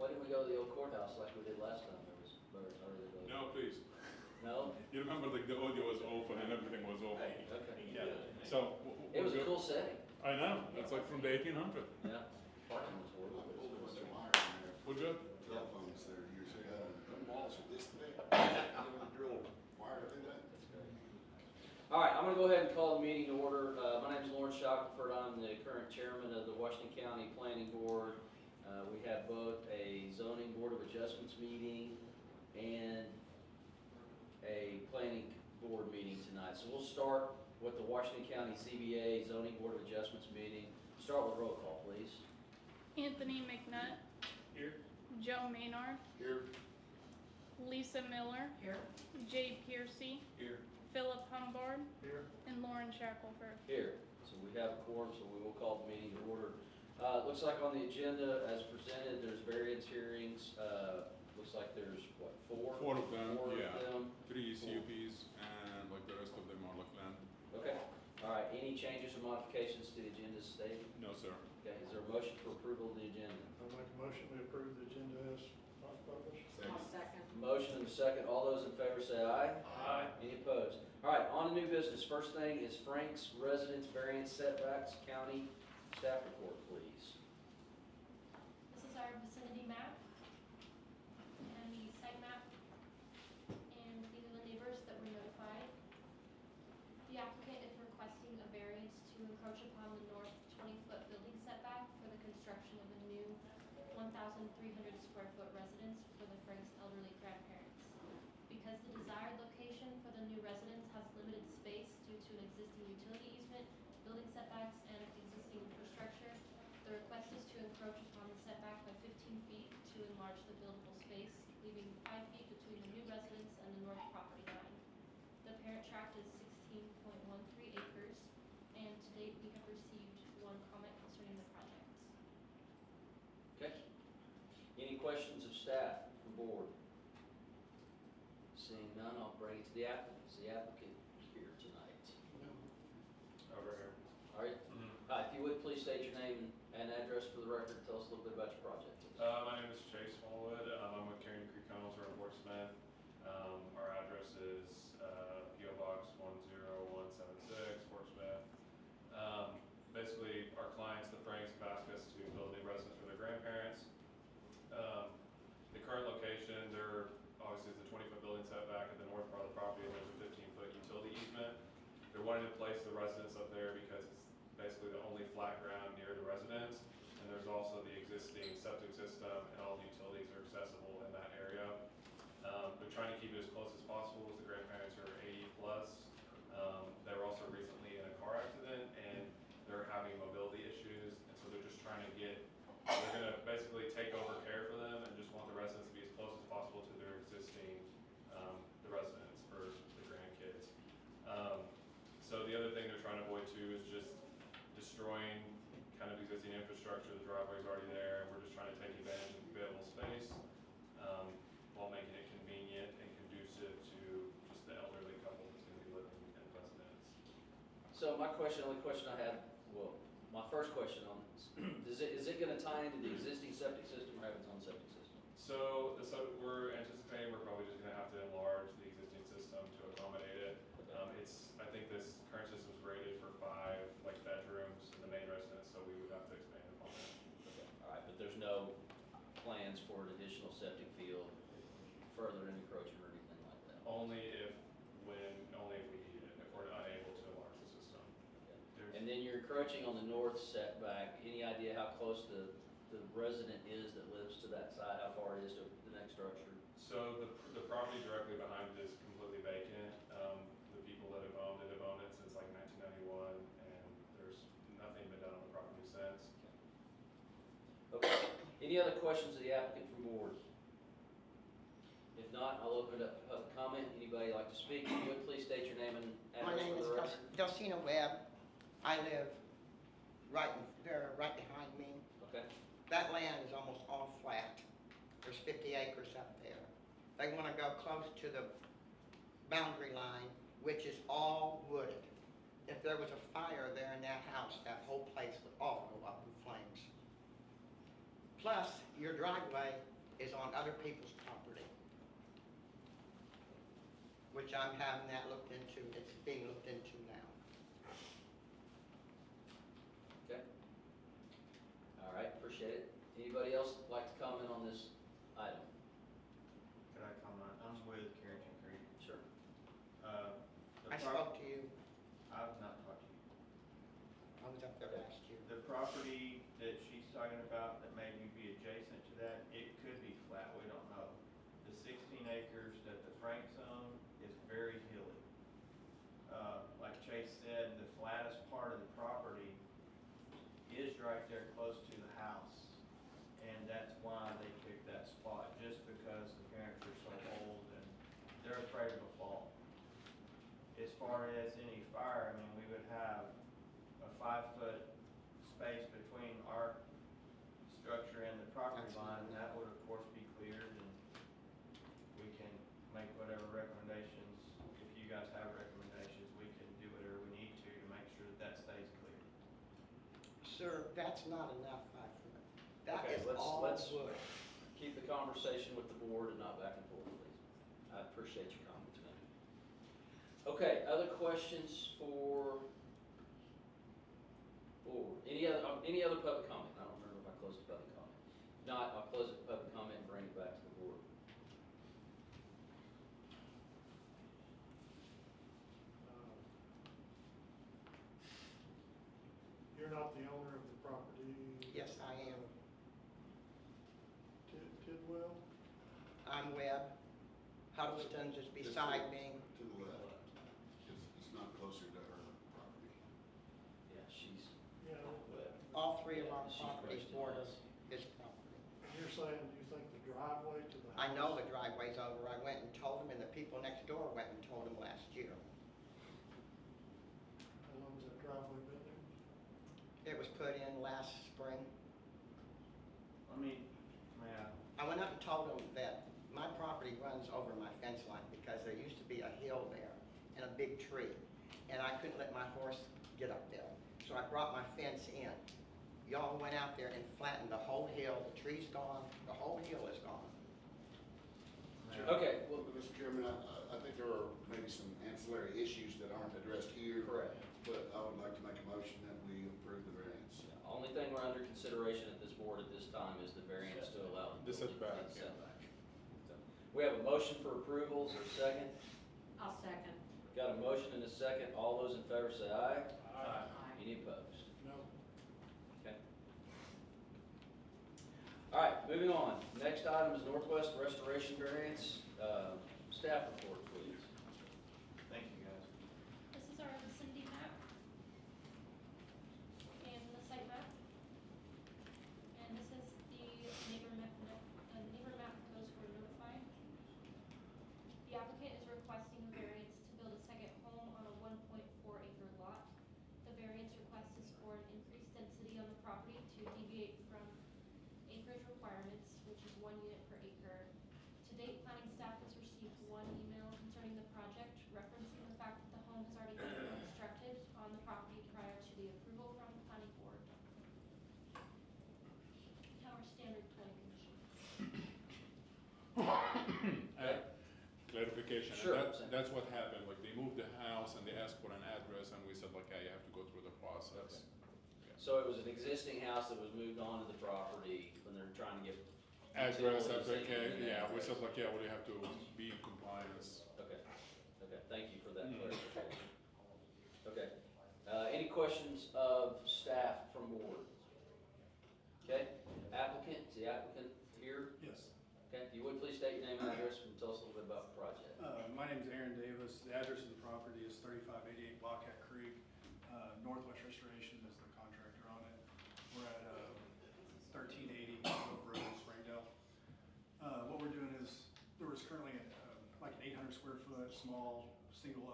Why didn't we go to the old courthouse like we did last time? There was birds already. No, please. No? You remember the audio was off and everything was off. Okay. Yeah. So. It was a cool setting. I know. It's like from the 1800s. Yeah. Parking was horrible. What's the wire in there? We're good. Telephones there years ago. The walls are this thick. You drill wire through that. All right, I'm going to go ahead and call the meeting to order. My name is Lawrence Shackelford. I'm the current chairman of the Washington County Planning Board. We have both a zoning board of adjustments meeting and a planning board meeting tonight. So we'll start with the Washington County CBA zoning board of adjustments meeting. Start with roll call, please. Anthony McNutt. Here. Joe Maynard. Here. Lisa Miller. Here. Jay Piercy. Here. Philip Humbard. Here. And Lauren Shackelford. Here. So we have a quorum, so we will call the meeting to order. It looks like on the agenda as presented, there's variance hearings. Looks like there's, what, four? Four of them, Four yeah. of them. 3 CUPs and like the rest of them are like land. Okay. All right. Any changes or modifications to the agenda stated? No, sir. Okay. Is there a motion for approval of the agenda? I'll make a motion to approve the agenda as published. Second. Motion and a second. All those in favor say aye. Aye. Any opposed? All right. On to new business. First thing is Frank's residence variance setbacks. County staff report, please. This is our vicinity map and the site map, and these are the neighbors that were notified. The applicant is requesting a variance to encroach upon the north 20-foot building setback for the construction of a new 1,300 square foot residence for the Franks elderly grandparents. Because the desired location for the new residence has limited space due to an existing utility easement, building setbacks, and existing infrastructure, the request is to encroach upon the setback by 15 feet to enlarge the buildable space, leaving 5 feet between the new residence and the north property line. The parent tract is 16.13 acres, and to date we have received one comment concerning the project. Okay. Any questions of staff or board? Seeing none, I'll bring it to the applicant. Is the applicant here tonight? Over here. All right. Hi, if you would, please state your name and address for the record. Tell us a little bit about your project. My name is Chase Smallwood. I'm with Carrying Creek Homes. We're in Fort Smith. Our address is P.O. Box 10176, Fort Smith. Basically, our clients, the Franks, have asked us to build a new residence for their grandparents. The current location, obviously it's a 20-foot building setback at the north part of the property, and there's a 15-foot utility easement. They're wanting to place the residence up there because it's basically the only flat ground near the residence, and there's also the existing septic system, and all the utilities are accessible in that area. They're trying to keep it as close as possible as the grandparents are 80 plus. They were also recently in a car accident, and they're having mobility issues, and so they're just trying to they're going to basically take over care for them and just want the residents to be as close as possible to their existing, the residents for the grandkids. So the other thing they're trying to avoid too is just destroying kind of existing infrastructure. The driveway's already there, and we're just trying to take advantage of available space while making it convenient and conducive to just the elderly couple that's going to be living in the residence. So my only question I had, well, my first question on this, is it going to tie into the existing septic system or have its own septic system? So we're anticipating we're probably just going to have to enlarge the existing system to accommodate it. I think this current system is rated for 5 bedrooms in the main residence, so we would have to expand upon it. Okay. All right, but there's no plans for an additional septic field, further encroachment or anything like that? Only if we need it, if we're unable to enlarge the system. Okay. And then you're encroaching on the north setback. Any idea how close the resident is that lives to that side, how far it is to the next structure? So the property directly behind it is completely vacant. The people that have owned it since like 1991, and there's nothing been done on the property since. Okay. Any other questions of the applicant from board? If not, I'll open it up for public comment. Anybody like to speak? If you would, please state your name and My address name for is the record. Dulcina Webb. I live right behind me. Okay. That land is almost all flat. There's 50 acres up there. They want to go close to the boundary line, which is all wooded. If there was a fire there in that house, that whole place would all go up in flames. Plus, your driveway is on other people's property. Which I'm having that looked into, it's being looked into now. Okay. All right, appreciate it. Anybody else like to comment on this item? Could I comment? I'm with Carrington Creek. Sure. The I prop- spoke to you, I've not talked to you. I was up there last year. The property that she's talking about that may be adjacent to that, it could be flat, we don't know. The 16 acres that the Franks own is very hilly. Like Chase said, the flattest part of the property is right there close to the house. And that's why they picked that spot, just because the parents are so old and they're afraid of a fall. As far as any fire, I mean, we would have a 5-foot space between our structure and the property line. That would of course be cleared, and we can make whatever recommendations. If you guys have recommendations, we can do whatever we need to make sure that that stays clear. Sir, that's not enough 5 foot. That Okay, is let's- all let's- wood. Keep the conversation with the board and not back and forth, please. I appreciate your comments, man. Okay, other questions for board? Any other public comment? I don't remember if I closed the public comment. If not, I'll close the public comment and bring it back to the board. You're not the owner of the property? Yes, I am. Tidwell? I'm Webb. Huddleston's is beside me. To the left. It's not closer to her property. Yeah, she's Yeah, web. All three of our She's properties close to border us. this property. you're saying you think the driveway to the house? I know the driveway's over. I went and told them, and the people next door went and told them last year. How long's that driveway been there? It was put in last spring. Let me, yeah, I went up and told them that my property runs over my fence line because there used to be a hill there and a big tree. And I couldn't let my horse get up there. So I brought my fence in. Y'all went out there and flattened the whole hill. The tree's gone. The whole hill is gone. Okay, well, Well, Mr. Chairman, I think there are maybe some ancillary issues that aren't addressed here. correct. But I would like to make a motion that we approve the variance. Only thing we're under consideration at this board at this time is the variance to allow The setback, and yeah. setback. So, we have a motion for approval, is there a second? I'll second. Got a motion and a second, all those in favor say aye. Aye. Any opposed? No. Okay. All right, moving on, next item is Northwest Restoration Variance, staff report, please. thank you guys. This is our vicinity map and the site map. And this is the neighbor map goes for notified. The applicant is requesting a variance to build a second home on a 1.4 acre lot. The variance request is for an increased density on the property to deviate from acreage requirements, which is 1 unit per acre. To date, planning staff has received 1 email concerning the project, referencing the fact that the home has already been constructed on the property prior to the approval from the planning board. Now our standard plan conditions. Clarification. Sure. That's what happened, like they moved the house and they asked for an address and we said like, yeah, you have to go through the process. So it was an existing house that was moved onto the property when they're trying to get. Address, utilities that's okay, in yeah, we address. said like, yeah, well, you have to be in compliance. Okay, thank you for that Mhm. clarification. Okay, any questions of staff from board? Okay, applicant, is the applicant here? Yes. Okay, if you would please state your name and address and tell us a little bit about the project. My name is Aaron Davis. The address of the property is 3588 Blockhead Creek. Northwest Restoration is the contractor on it. We're at 1380 Grove Road, Springdale. What we're doing is, there was currently like an 800 square foot, small, single,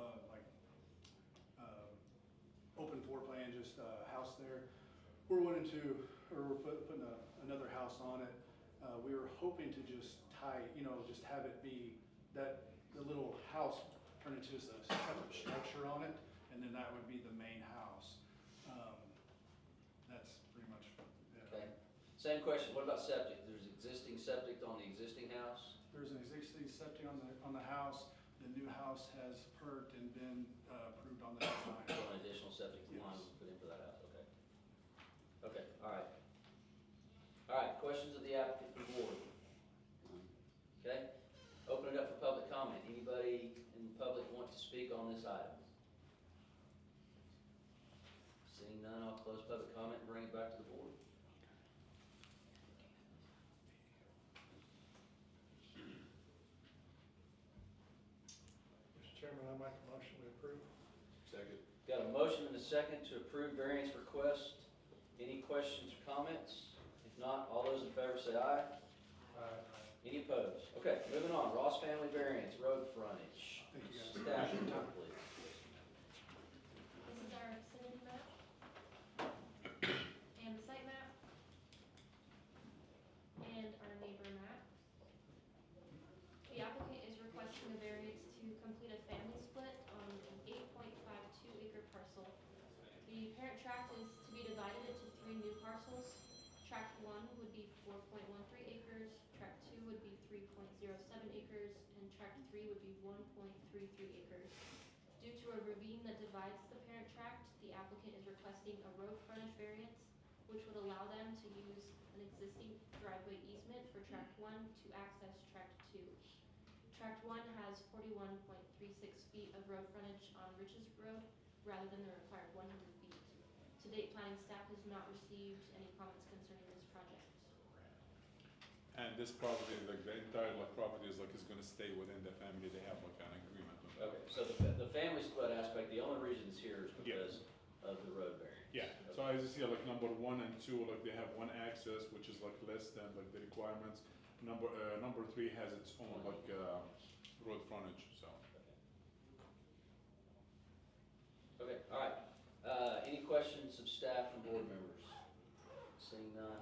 open floor plan, just a house there. We're wanting to, or we're putting another house on it. We were hoping to just tie, just have it be that the little house turn into just a separate structure on it, and then that would be the main house. That's pretty much it. Okay, Same question, what about septic? There's existing septic on the existing house? There's an existing septic on the house. The new house has perked and been approved on the design. So an additional septic line Yes. was put in for that house, okay. Okay, all right. All right, questions of the applicant from the board? Okay, open it up for public comment. Anybody in the public want to speak on this item? Seeing none, I'll close public comment and bring it back to the board. Mr. Chairman, I make a motion we approve. Second. Got a motion and a second to approve variance request. Any questions or comments? If not, all those in favor say aye. Any opposed? Okay, moving on. Ross family variance, road frontage. Thank you, guys. Staff report, please. This is our vicinity map and the site map and our neighbor map. The applicant is requesting a variance to complete a family split on an 8.52 acre parcel. The parent tract is to be divided into 3 new parcels. Tract 1 would be 4.13 acres, tract 2 would be 3.07 acres, and tract 3 would be 1.33 acres. Due to a ravine that divides the parent tract, the applicant is requesting a road frontage variance, which would allow them to use an existing driveway easement for tract 1 to access tract 2. Tract 1 has 41.36 feet of road frontage on Riches Road, rather than the required 100 feet. To date, planning staff has not received any comments concerning this project. And this property, like the entire like property is gonna stay within the family, they have like an agreement on that. Okay, so the family split aspect, the only reason it's here is because of the road variance. Yeah, so as you see, like number 1 and 2, like they have one access, which is like less than like the requirements. Number 3 has its own like road frontage, so. Okay, all right. Any questions of staff and board members? Seeing none.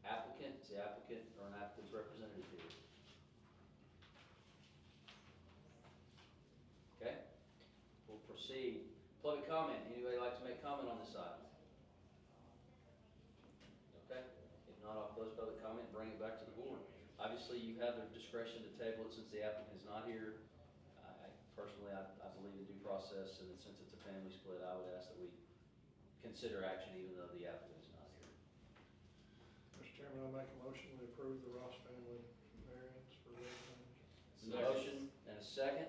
Applicant, is the applicant or an applicant's representative here? Okay, we'll proceed. Public comment, anybody like to make comment on this item? Okay, if not, I'll close public comment and bring it back to the board. Obviously, you have the discretion to table it since the applicant is not here. Personally, I believe in due process, and since it's a family split, I would ask that we consider action even though the applicant is not here. Mr. Chairman, I make a motion we approve the Ross family variance for road frontage. Motion and a second.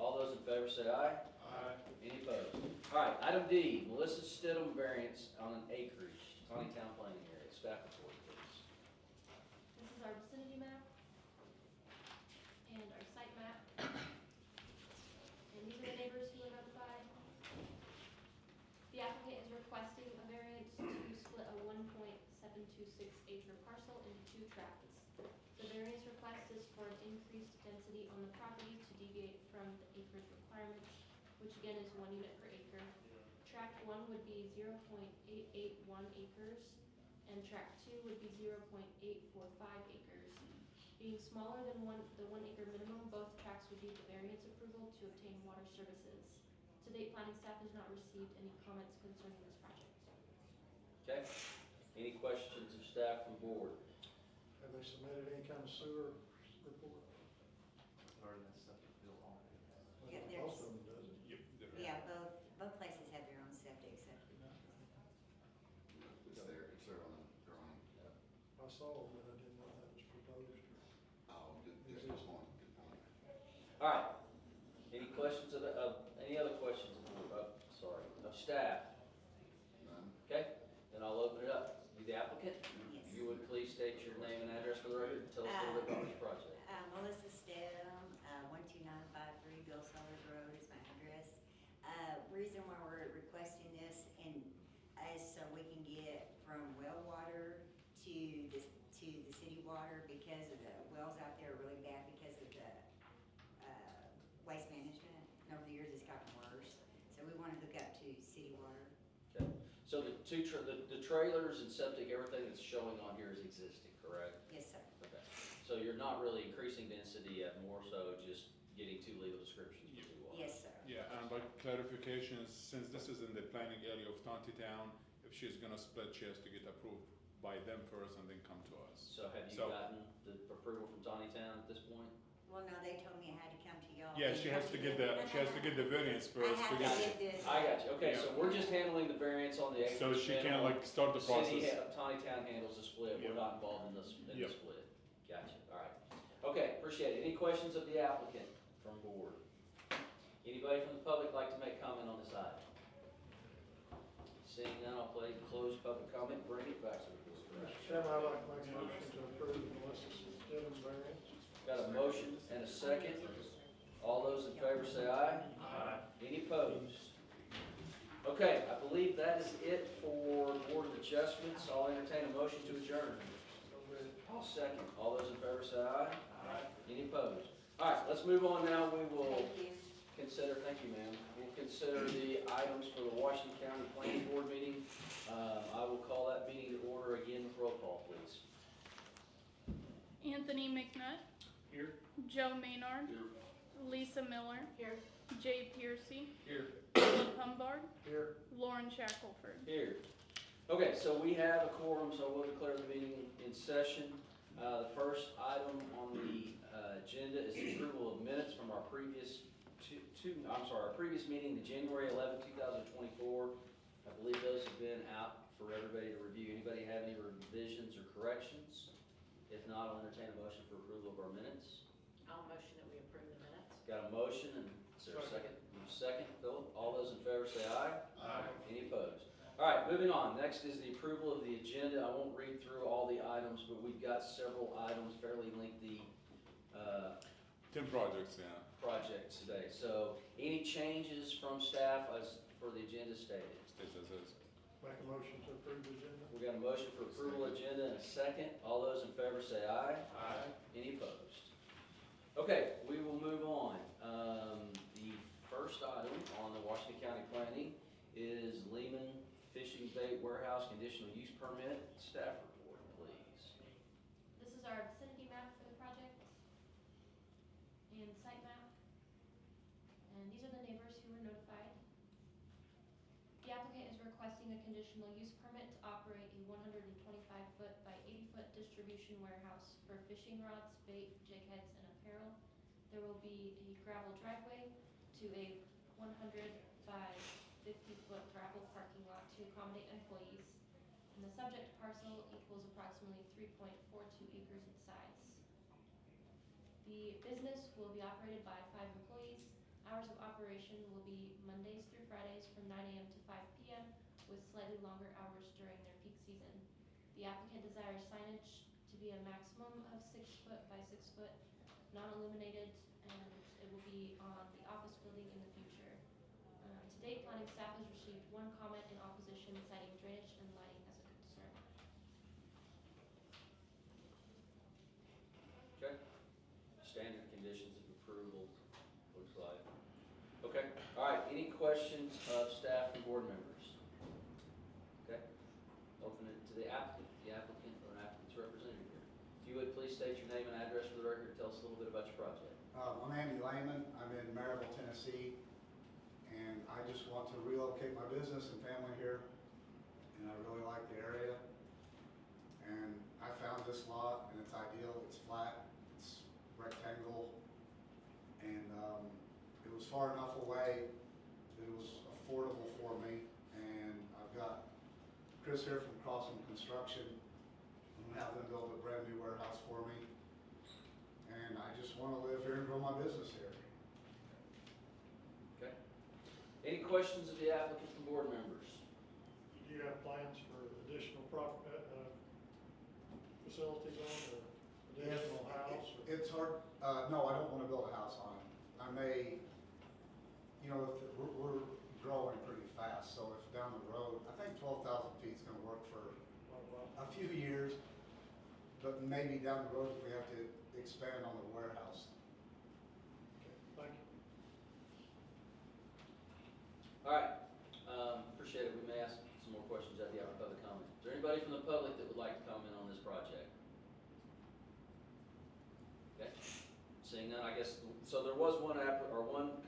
All those in favor say aye. Aye. Any opposed? All right, item D, Melissa Stidham variance on an acreage, Tawny Town planning area. Staff report, please. This is our vicinity map and our site map. And these are the neighbors who were notified. The applicant is requesting a variance to split a 1.726 acre parcel into 2 tracts. The variance request is for an increased density on the property to deviate from the acreage requirements, which again is 1 unit per acre. Tract 1 would be 0.881 acres, and tract 2 would be 0.845 acres. Being smaller than the 1 acre minimum, both tracts would need the variance approval to obtain water services. To date, planning staff has not received any comments concerning this project. Okay, any questions of staff from board? Have they submitted any kind of sewer report? Or that stuff is built on it. Yeah, Most of them does it. Yep. they're- Yeah, both places have their own septic, so. It's there on the drawing. I saw it, but I didn't know that was proposed. Oh, good point. All right, any questions any other questions of staff? None? Okay, then I'll open it up. You the applicant? Yes. You would please state your name and address for the record and tell us a little bit about this project. Melissa Stedham, 12953 Bill Sellers Road is my address. Reason why we're requesting this is so we can get from well water to the city water because of the wells out there are really bad because of the waste management. And over the years, it's gotten worse. So we want to hook up to city water. Okay, so the the trailers and septic, everything that's showing on here is existing, correct? Yes, sir. Okay, so you're not really increasing density yet, more so just getting 2 legal descriptions for 2 lots? Yes, sir. Yeah, and like clarifications, since this is in the planning area of Town, if she's gonna split, she has to get approval by them first and then come to us. So have you So- gotten the approval from Tawny Town at this point? Well, no, they told me I had to come to y'all. Yeah, she has to get the variance first. I to have get- to get this. I got you, okay, Yeah. so we're just handling the variance on the acreage. So she can minimum. like start the City process. of Tawny Town handles the split, we're Yep. not involved in the Yep. split. Gotcha, alright. Okay, appreciate it. Any questions of the applicant from board? Anybody from the public like to make comment on this item? Seeing none, I'll close public comment, bring it back to the board. Mr. Chairman, I'd like to make a motion to approve Melissa's Stidham variance. Got a motion and a second. All those in favor say aye. Aye. Any opposed? Okay, I believe that is it for Board of Adjustments. I'll entertain a motion to adjourn. So moved. I'll second. All those in favor say aye. Aye. Any opposed? All right, let's move on now. We will Thank you. consider, thank you, ma'am. We'll consider the items for the Washington County Planning Board meeting. I will call that meeting to order again with roll call, please. Anthony McNutt. Here. Joe Maynard. Here. Lisa Miller. Here. Jay Piercy. Here. Philip Humbard. Here. Lauren Shackelford. Here. Okay, so we have a quorum, so we'll declare the meeting in session. The first item on the agenda is the approval of minutes from our previous our previous meeting, the January 11, 2024. I believe those have been out for everybody to review. Anybody have any revisions or corrections? If not, I'll entertain a motion for approval of our minutes. I'll motion that we approve the minutes. Got a motion, and is there a second? Second, Philip. All those in favor say aye. Aye. Any opposed? All right, moving on. Next is the approval of the agenda. I won't read through all the items, but we've got several items, fairly lengthy 10 projects, yeah. projects today. So any changes from staff as for the agenda stated? Stays as is. Make a motion to approve the agenda. We got a motion for approval agenda and a second. All those in favor say aye. Aye. Any opposed? Okay, we will move on. The first item on the Washington County Planning is Lehman Fishing Bait Warehouse Conditional Use Permit. Staff report, please. This is our vicinity map for the project and site map. And these are the neighbors who were notified. The applicant is requesting a conditional use permit to operate a 125-foot by 80-foot distribution warehouse for fishing rods, bait, jig heads, and apparel. There will be a gravel driveway to a 100 by 50-foot gravel parking lot to accommodate employees. And the subject parcel equals approximately 3.42 acres in size. The business will be operated by 5 employees. Hours of operation will be Mondays through Fridays from 9 a.m. to 5 p.m. with slightly longer hours during their peak season. The applicant desires signage to be a maximum of 6 foot by 6 foot, non-illuminated, and it will be on the office building in the future. To date, planning staff has received 1 comment in opposition citing drainage and lighting as a concern. Okay. Standard conditions of approval, looks like. Okay, all right, any questions of staff and board members? Okay, open it to the applicant or an applicant's representative here. If you would, please state your name and address for the record, tell us a little bit about your project. I'm Andy Lehman, I'm in Maryville, Tennessee, and I just want to relocate my business and family here, and I really like the area. And I found this lot, and it's ideal, it's flat, it's rectangle, and it was far enough away that it was affordable for me. And I've got Chris here from Crossing Construction, I'm gonna have them build a brand new warehouse for me. And I just want to live here and grow my business here. Okay. Any questions of the applicant from board members? Do you have plans for additional facilities on it, or additional house? Or? It's hard, no, I don't want to build a house on it. I may, you know, if we're growing pretty fast, so if down the road, I think 12,000 feet is going to work for a few years, but maybe down the road if we have to expand on the warehouse. Okay, thank you. All right, appreciate it. We may ask some more questions at the hour of public comment. Is there anybody from the public that would like to comment on this project? Okay, seeing none, I guess, so there was one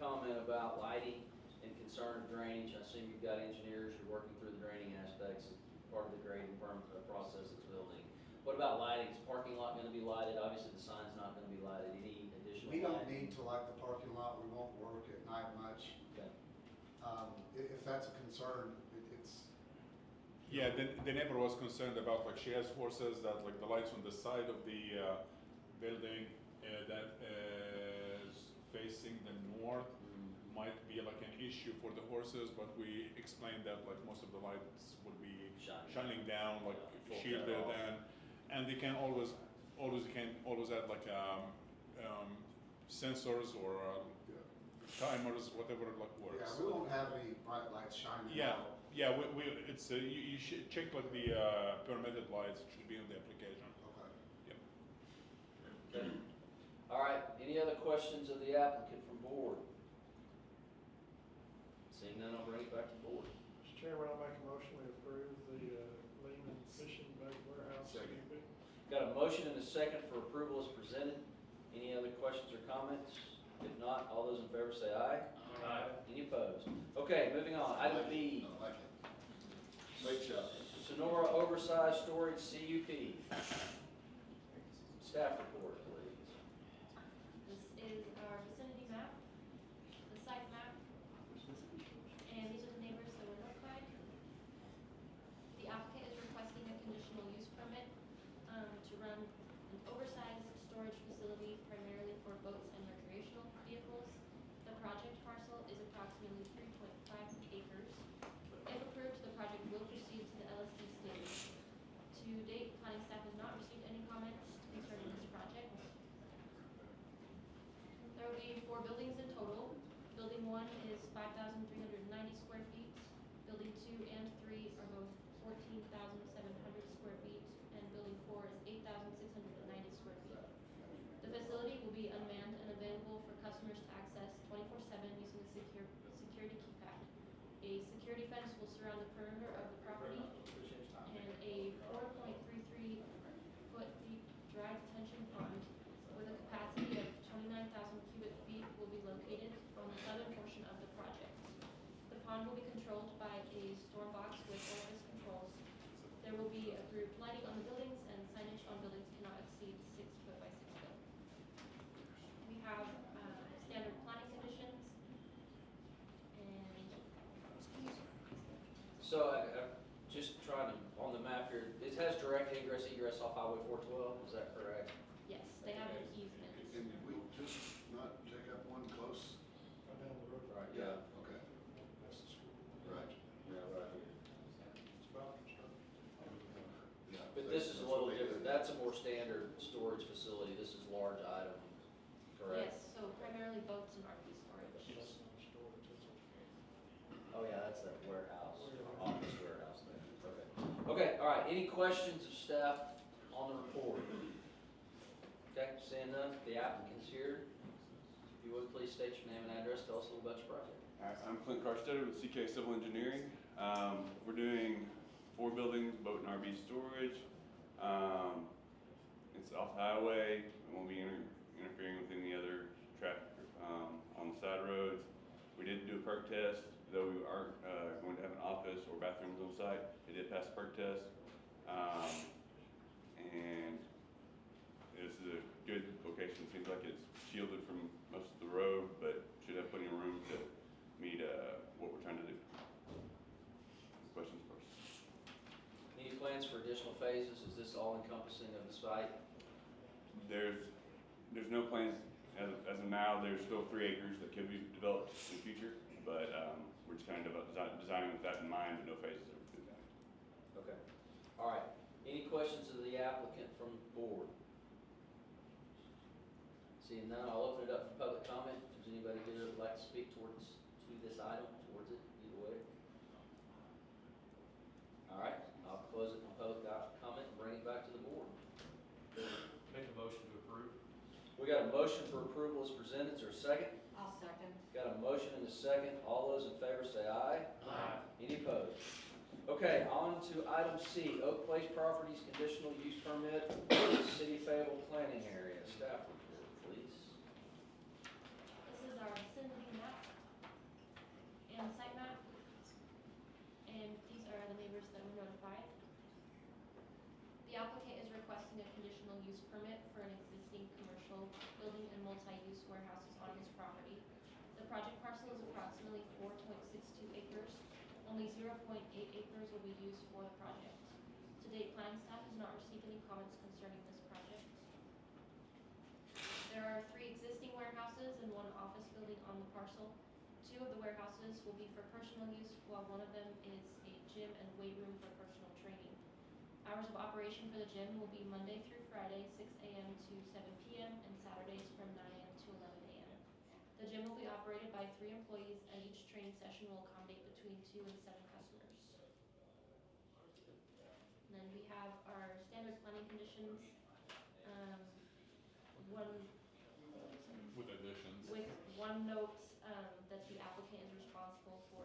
comment about lighting and concern of drainage. I assume you've got engineers, you're working through the draining aspects as part of the grading process as well. if that's a concern, it's. Yeah, the neighbor was concerned about, like, she has horses that, like, the lights on the side of the building that is facing the north might be like an issue for the horses, but we explained that, like, most of the lights will be shining down, like, Full shielded, cover and they can always add, like, sensors or timers, whatever, like, works. Yeah, we won't have any bright lights shining Yeah, out. yeah, it's, you should check, like, the permitted lights, it should be on the application. Okay. Okay. All right, any other questions of the applicant from board? Seeing none, I'll bring it back to board. Mr. Chairman, I'll make a motion we approve the Lehman Fishing Boat Warehouse. Second. CUP. Got a motion and a second for approval as presented. Any other questions or comments? If not, all those in favor say aye. Aye. Any opposed? Okay, moving on. Item B, I like it. Great job. Sonora Oversized Storage CUP. Staff report, please. This is our vicinity map, the site map, and these are the neighbors that were notified. The applicant is requesting a conditional use permit to run an oversized storage facility primarily for boats and recreational vehicles. The project parcel is approximately 3.5 acres. If approved, the project will proceed to the LSD stage. To date, planning staff has not received any comments concerning this project. There will be 4 buildings in total. Building 1 is 5,390 square feet. Building 2 and 3 are both 14,700 square feet, and building 4 is 8,690 square feet. The facility will be unmanned and available for customers to access 24/7 using a security keypad. A security fence will surround the perimeter of the property, and a 4.33 foot deep dry detention pond with a capacity of 29,000 cubic feet will be located on the southern portion of the project. The pond will be controlled by a storm box with orifice controls. There will be approved lighting on the buildings, and signage on buildings cannot exceed 6 foot by 6 foot. We have standard planning conditions, and So I'm just trying to, on the map here, it has direct ingress egress off Highway 412, is that correct? yes, they have an easement. And did we just not take up one close? Right down the road. Right. Okay, That's the school. right. Yeah, right here. It's about construction. Yeah, But this is a that's little what they different, did. that's a more standard storage facility, this is large item, correct? Yes, so primarily boats and RV storage. That's not storage, it's a- Oh yeah, that's that warehouse, office warehouse there, okay. Okay, all right, any questions of staff on the report? Okay, seeing none, the applicant's here. If you would, please state your name and address, tell us a little about your project. I'm Clint Carstetter with CK Civil Engineering. We're doing 4 buildings, boat and RV storage. It's off the highway, it won't be interfering with any other traffic on the side roads. We did do a perk test, though we aren't going to have an office or bathrooms on site. It did pass the perk test. And this is a good location, seems like it's shielded from most of the road, but should have plenty of room to meet what we're trying to do. Questions first? Any plans for additional phases, is this all encompassing of the site? There's no plans as of now. There's still 3 acres that could be developed in the future, but we're just kind of designing with that in mind, but no phases have been done. Okay, all right, any questions of the applicant from the board? Seeing none, I'll open it up for public comment. Does anybody here that would like to speak to this item, towards it, either way? All right, I'll close it for public comment and bring it back to the board. Make a motion to approve. We got a motion for approval as presented, is there a second? I'll second. Got a motion and a second, all those in favor say aye. Aye. Any opposed? Okay, on to item C, Oak Place Properties Conditional Use Permit, City of Fayetteville Planning Area. Staff report, please. This is our vicinity map and site map, and these are the neighbors that were notified. The applicant is requesting a conditional use permit for an existing commercial building and multi-use warehouses on his property. The project parcel is approximately 4.62 acres. Only 0.8 acres will be used for the project. To date, planning staff has not received any comments concerning this project. There are 3 existing warehouses and 1 office building on the parcel. 2 of the warehouses will be for personal use, while 1 of them is a gym and weight room for personal training. Hours of operation for the gym will be Monday through Friday, 6 a.m. to 7 p.m., and Saturdays from 9 a.m. to 11 a.m. The gym will be operated by 3 employees, and each training session will accommodate between 2 and 7 customers. And then we have our standard planning conditions. With additions. With one note, that the applicant is responsible for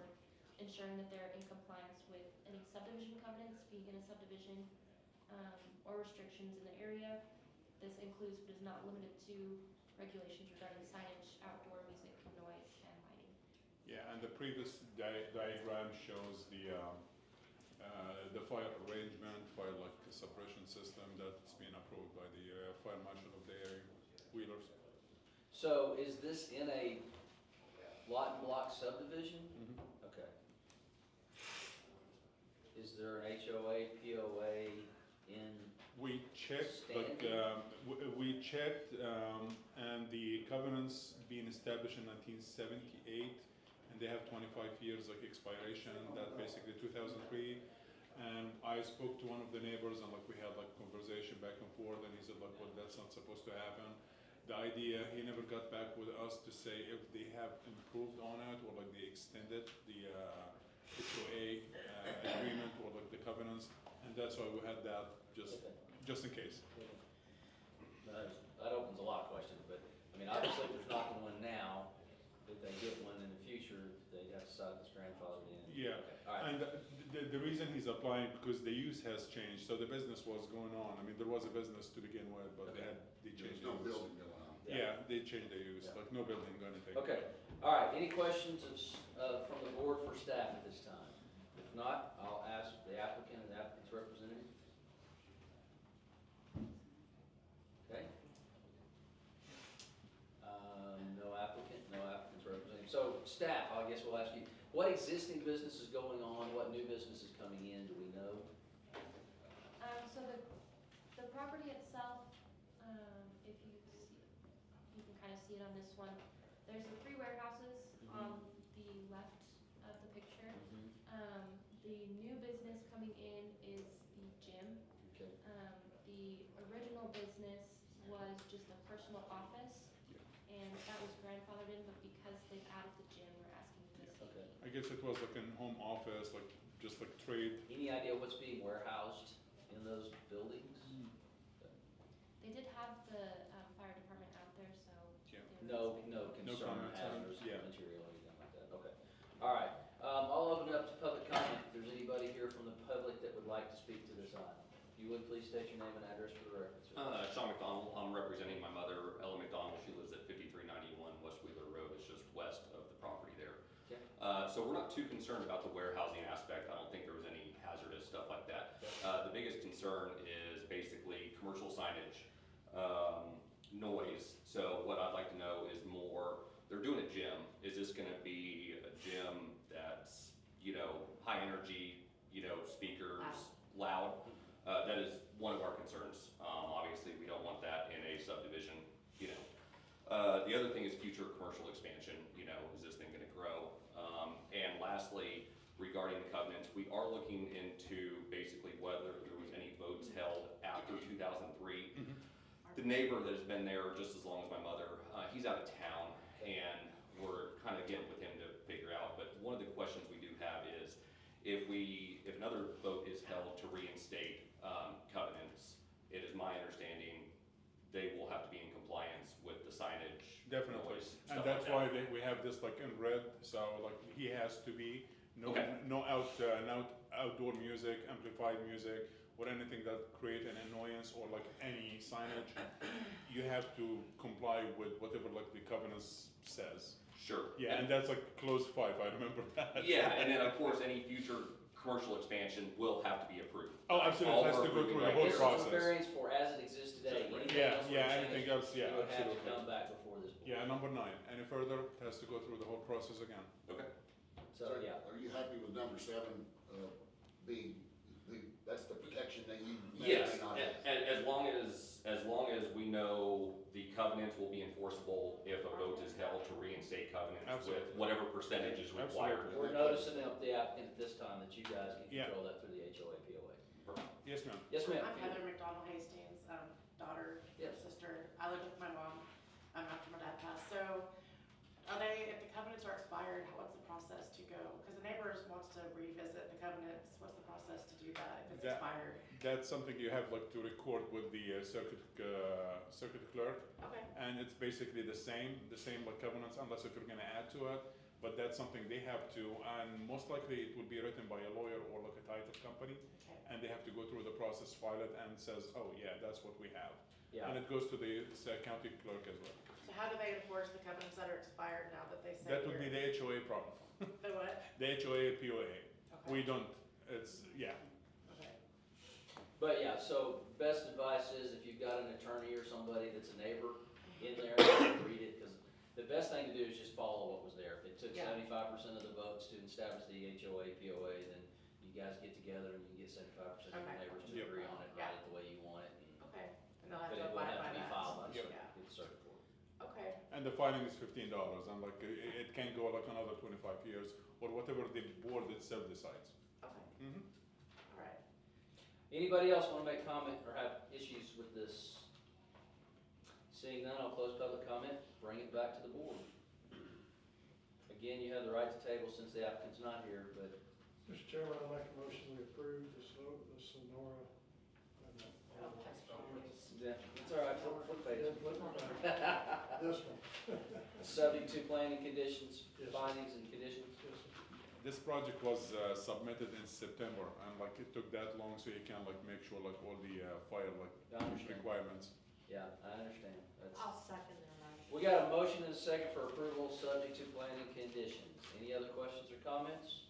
ensuring that they're in compliance with any subdivision covenants, being in a subdivision, or restrictions in the area. This includes but is not limited to regulations regarding signage, outdoor music, noise, and lighting. Yeah, and the previous diagram shows the fire arrangement, fire like suppression system that's been approved by the fire marshal of the area, Wheelers. So is this in a lot and block subdivision? Mm-hmm. Okay. Is there an HOA, POA in? We checked, like, Standing? we checked, and the covenants being established in 1978, and they have 25 years like expiration, that basically 2003. And I spoke to one of the neighbors, and like we had like conversation back and forth, and he said like, well, that's not supposed to happen. The idea, he never got back with us to say if they have improved on it, or like they extended the HOA agreement, or like the covenants, and that's why we had that, just in case. That opens a lot of questions, but, I mean, obviously, if there's not one now, if they get one in the future, they have to decide if it's grandfathered in. Yeah, Okay, all right. and the reason he's applying, because the use has changed, so the business was going on. I mean, there was a business to begin with, but they changed There's the no use. building going on. Yeah, they changed the use, Yeah. like no building or anything. Okay, all right, any questions from the board for staff at this time? If not, I'll ask the applicant and the applicant's representative. Okay? No applicant, no applicant's representative. So staff, I guess we'll ask you, what existing business is going on, what new business is coming in, do we know? So the property itself, if you see, you can kind of see it on this one. There's the 3 warehouses on the left of the picture. The new business coming in is the gym. Okay. The original business was just a personal office, and that was grandfathered in, but because they've added the gym, we're asking for this. Okay. I guess it was like in home office, like just like trade. Any idea what's being warehoused in those buildings? They did have the fire department out there, so. Yeah. they were No inspecting. No concern, comments on it, hazardous yeah. material, anything like that, okay. All right, I'll open it up to public comment. If there's anybody here from the public that would like to speak to this item. If you would, please state your name and address for the record, sir. Sean McDonald, I'm representing my mother, Ella McDonald. She lives at 5391 West Wheeler Road. It's just west of the property there. Okay. So we're not too concerned about the warehousing aspect. I don't think there was any hazardous stuff like that. The biggest concern is basically commercial signage, noise. So what I'd like to know is more, they're doing a gym. Is this gonna be a gym that's, high energy, speakers, loud? That is one of our concerns. Obviously, we don't want that in a subdivision, The other thing is future commercial expansion, is this thing gonna grow? And lastly, regarding the covenants, we are looking into basically whether there was any votes held after 2003. The neighbor that has been there just as long as my mother, he's out of town, and we're kind of getting with him to figure out. But one of the questions we do have is, if another vote is held to reinstate covenants, it is my understanding they will have to be in compliance with the signage. Definitely, noise, and stuff that's like why we have this like in red, so like he has to be, no Okay. outdoor music, amplified music, or anything that create an annoyance or like any signage. You have to comply with whatever like the covenants says. Sure. Yeah, and that's like clause 5, I remember that. Yeah, and then of course, any future commercial expansion will have to be approved. Oh, absolutely, All it has we're to go approving through the right whole here- This is process. a variance for as it exists today. Just- Anything Yeah, else yeah, would anything change, else, yeah, it would have to absolutely. come back before this board. Yeah, number 9, any further, it has to go through the whole process again. Okay. So, yeah. Are you happy with number 7, being, that's the protection that you may or Yes, may not have? and as long as we know the covenants will be enforceable if a vote is held to reinstate covenants with Absolutely. whatever percentage is required. Absolutely. We're noticing of the applicant at this time that you guys can Yeah. control that through the HOA, POA. Yes, ma'am. Yes, ma'am. I'm Heather McDonald Hastings, daughter, Yes. sister. I live with my mom, after my dad passed. So are they, if the covenants are expired, what's the process to go? Because the neighbors wants to revisit the covenants. What's the process to do that if it's expired? That's something you have like to record with the circuit clerk. Okay. And it's basically the same like covenants, unless if you're gonna add to it. But that's something they have to, and most likely it will be written by a lawyer or like a title company. Okay. And they have to go through the process, file it, and says, oh yeah, that's what we have. Yeah. And it goes to the county clerk as well. So how do they enforce the covenants that are expired now that they say? That would be here? the HOA problem. The what? The HOA, POA. Okay. We don't, it's, yeah. Okay. But yeah, so best advice is if you've got an attorney or somebody that's a neighbor in there, and read it, because the best thing to do is just follow what was there. If it took Yeah. 75% of the votes to establish the HOA, POA, then you guys get together and you get 75% of your Okay. neighbors to Yep. agree on it, Yeah. write it the way you want it. Okay. And they'll have But to it would abide have by to be that. filed by Yep. the circuit court. Okay. And the filing is $15, and like, it can go like another 25 years, or whatever the board itself decides. Okay. Mhm. All right. Anybody else want to make comment or have issues with this? Seeing none, I'll close public comment, bring it back to the board. Again, you have the right to table since the applicant's not here, but Mr. Chairman, I make a motion we approve the Sonora. yeah, it's all right, flip page. This one. Subject to planning conditions, Yes. findings and conditions. This project was submitted in September, and like it took that long so you can like make sure like all the fire like I understand. requirements. Yeah, I understand. That's. I'll second the motion. We got a motion and a second for approval, subject to planning conditions. Any other questions or comments?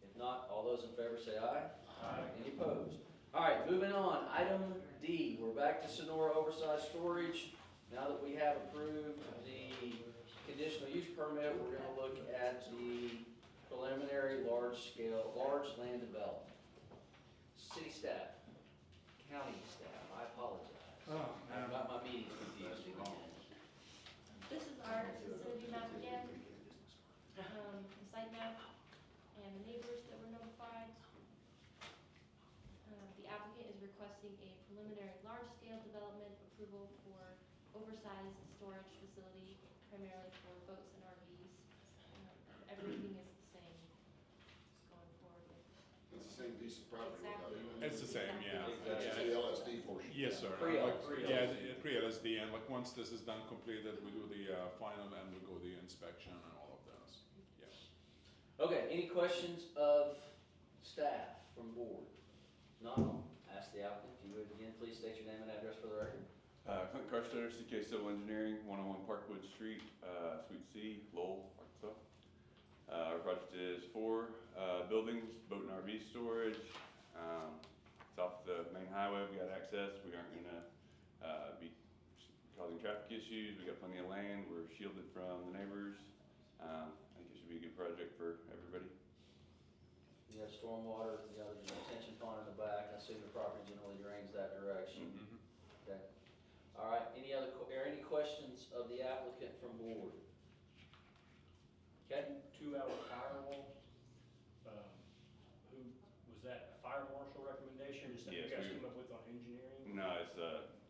If not, all those in favor say aye. Aye. Any opposed? All right, moving on. Item D, we're back to Sonora oversized storage. Now that we have approved the conditional use permit, we're gonna look at the preliminary large land development. City staff, county staff, I apologize. Oh, I've got my meetings confused again. This is our vicinity map again, the site map, and the neighbors that were notified. The applicant is requesting a preliminary large-scale development approval for oversized storage facility, primarily for boats and RVs. Everything is the same going forward with. It's the same piece of property. Exactly. It's the same, yeah. Exactly. It's the LSD portion. Yes, sir. Pre-L, Like, pre-L. Yeah, pre-LSD, and like once this is done completed, we do the final and we go the inspection and all of those. Yeah. Okay, any questions of staff from board? None, ask the applicant, if you would again, please state your name and address for the record. Clint Carstetter, CK Civil Engineering, 101 Parkwood Street, Suite C, Lowell, Arkansas. Our project is 4 buildings, boat and RV storage. It's off the main highway, we got access, we aren't gonna be causing traffic issues, we got plenty of land, we're shielded from the neighbors. I think it should be a good project for everybody. You have stormwater, you got a retention pond in the back, I assume the property generally drains that direction. Mhm. Okay. All right, any questions of the applicant from board? Okay, 2-hour firewall, who, was that a fire marshal recommendation, or something you Yes, guys we- come up with on engineering? No, it's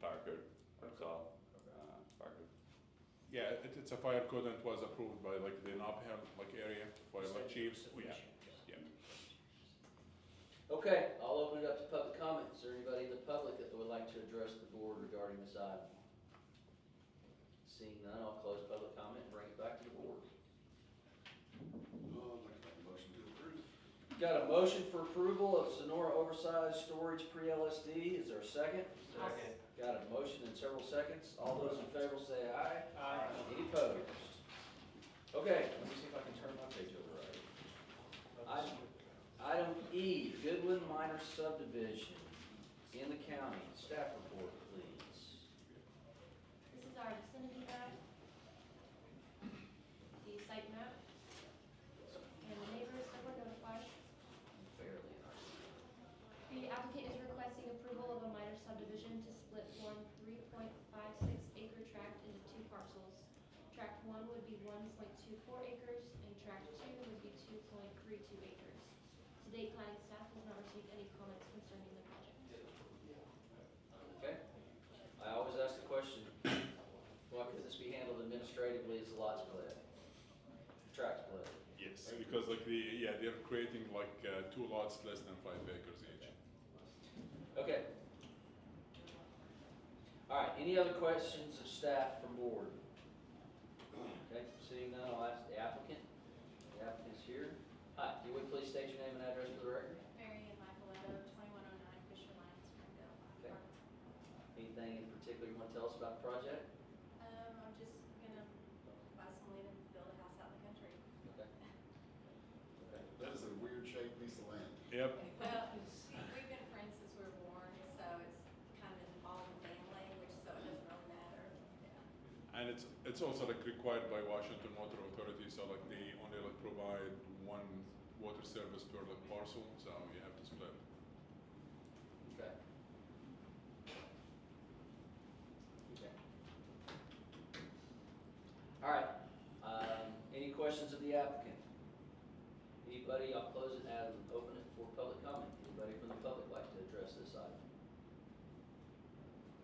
fire code, that's all, fire code. Yeah, it's a fire code and it was approved by like the Nobham like area for like chiefs. Yeah. Yeah. okay, I'll open it up to public comments. Is there anybody in the public that would like to address the board regarding this item? Seeing none, I'll close public comment and bring it back to the board. I'd like to make a motion to approve. Got a motion for approval of Sonora oversized storage pre-LSD. Is there a second? Second. Got a motion in several seconds. All those in favor say aye. Aye. Any opposed? Okay, let me see if I can turn my page over right. Item E, Goodwin Minor Subdivision in the county. Staff report, please. This is our vicinity map, the site map, and the neighbors 4 acres, and tract 2 would be 2.32 acres. To date, planning staff has not received any comments concerning the project. Okay. I always ask the question, why couldn't this be handled administratively as a lot split? Tract split? Yes, because like they're creating like 2 lots less than 5 acres each. Okay. All right, any other questions of staff from board? Okay, seeing none, I'll ask the applicant. The applicant's here. Hi, you would please state your name and address for the record? Mary Ann Michaeletto, 2109 Fisher Lane, Springdale. Okay. Anything in particular you want to tell us about the project? I'm just gonna buy some land and build a house out in the country. Okay. Okay. That is a weird shaped piece of land. Yep. Well, we've been friends since we were born, so it's kind of all in the family, which so it doesn't really matter. Yeah. And it's also like required by Washington Water Authority, so like they only like provide one water service per like parcel, so you have to split. Okay. Okay. All right, any questions of the applicant? Anybody, I'll close it and open it for public comment. Anybody from the public like to address this item?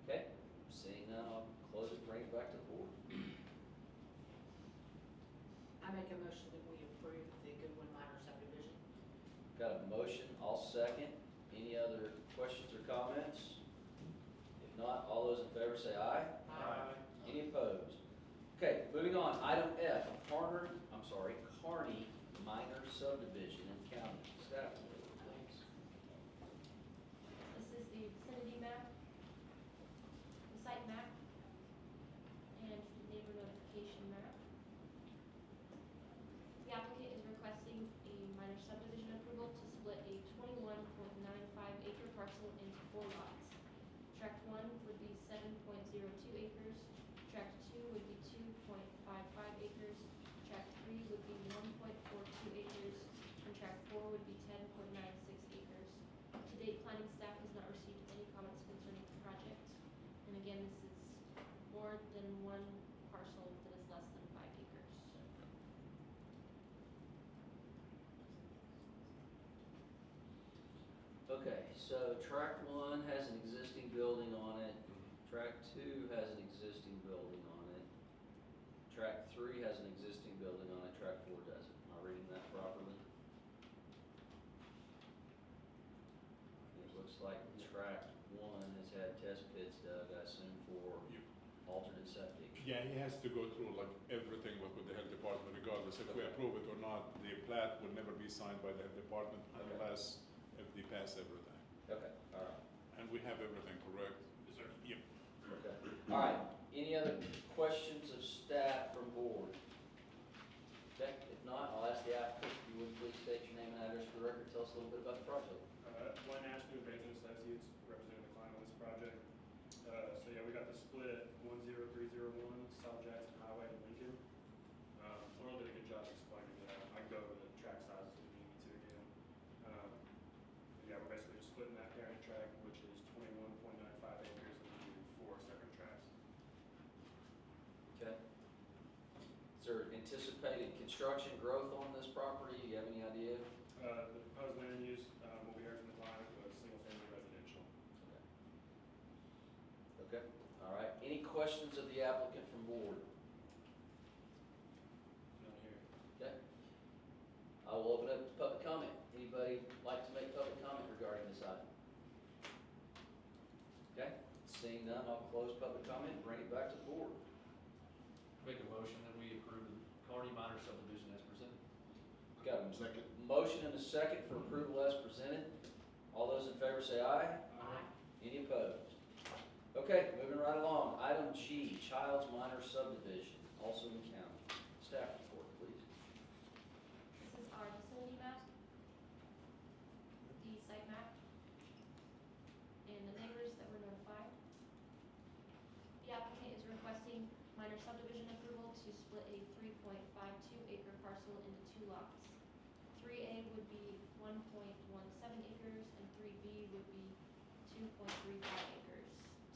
Okay, seeing none, I'll close it, bring it back to the board. I make a motion that we approve the Goodwin Minor subdivision. Got a motion, I'll second. Any other questions or comments? If not, all those in favor say aye. Aye. Any opposed? Okay, moving on, item F, Kearney Minor Subdivision in county. Staff, please. This is the vicinity map, the site map, and the neighbor notification map. The applicant is requesting a minor subdivision approval to split a 21.95 acre parcel into 4 lots. Tract 1 would be 7.02 acres, tract 2 would be 2.55 acres, tract 3 would be 1.42 acres, and tract 4 would be 10.96 acres. To date, planning staff has not received any comments concerning the project. And again, this is more than one parcel that is less than 5 acres. Okay, so tract 1 has an existing building on it. Tract 2 has an existing building on it. Tract 3 has an existing building on it. Tract 4 doesn't. Am I reading that properly? It looks like tract 1 has had test pits dug, I assume, for alternate septic. Yeah, he has to go through like everything with the health department, regardless if we approve it or not. The plat will never be signed by the health department unless if they pass everything. Okay, all right. And we have everything correct? Yes, sir. Yep. Okay. All right, any other questions of staff from board? Okay, if not, I'll ask the applicant, if you would please state your name and address for the record, tell us a little bit about the project. Glenn Ashton, Bates and Associates, representing the client on this project. So yeah, we got the split 10301 South Jackson Highway in Lincoln. Laurel did a good job explaining that. I can go over the track sizes if you need me to again. Yeah, we're basically just splitting that parent track, which is 21.95 acres into 4 separate tracks. Okay. Is there anticipated construction growth on this property? Do you have any idea? The proposed land use, what we heard from the client was single-family residential. Okay, all right. Any questions of the applicant from board? None here. Okay. I will open up to public comment. Anybody like to make public comment regarding this item? Okay, seeing none, I'll close public comment and bring it back to the board. Make a motion that we approve the Kearney Minor subdivision as presented. Got a Second. motion and a second for approval as presented. All those in favor say aye. Aye. Any opposed? Okay, moving right along. Item G, Child's Minor Subdivision, also in county. Staff report, please. This is our vicinity map, the site map, and the neighbors that were notified. The applicant is requesting minor subdivision approval to split a 3.52 acre parcel into 2 lots. 3A would be 1.17 acres and 3B would be 2.35 acres.